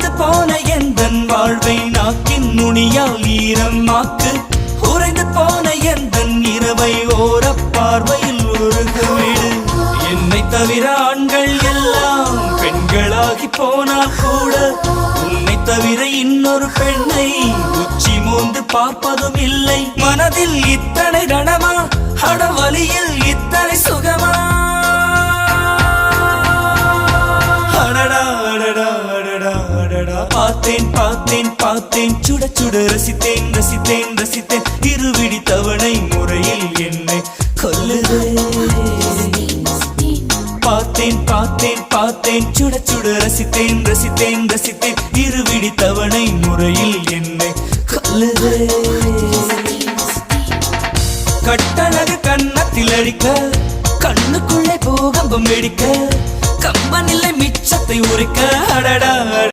உதிர்ந்து போன எந்தன் வாழ்வை நாக்கின் நுனியால் ஈரமாக்கு உறைந்து போன எந்தன் இரவை ஓர பார்வையில் உருகுவிடு என்னை தவிர ஆண்கள் எல்லாம் பெண்களாகி போனால் கூட உன்னை தவிர இன்னொரு பெண்ணை உச்சி மோந்து பார்ப்பதும் இல்லை மனதில் இத்தனை ரணமா அடவலியில் இத்தனை சுகமா பார்த்தேன் பார்த்தேன் பார்த்தேன் சுட சுட ரசித்தேன் ரசித்தேன் ரசித்தேன் இருவிடி தவணை முறையில் என்னை கொல்லுதே பார்த்தேன் பார்த்தேன் பார்த்தேன் சுட சுட ரசித்தேன் ரசித்தேன் ரசித்தேன் இருவிடி தவணை முறையில் என்னை கொல்லுதே கட்டழகு கன்னத்தில் அடிக்க கண்ணுக்குள்ளே பூகம்பம் வெடிக்க கம்பனில்லை மிச்சத்தை உரைக்க அடடா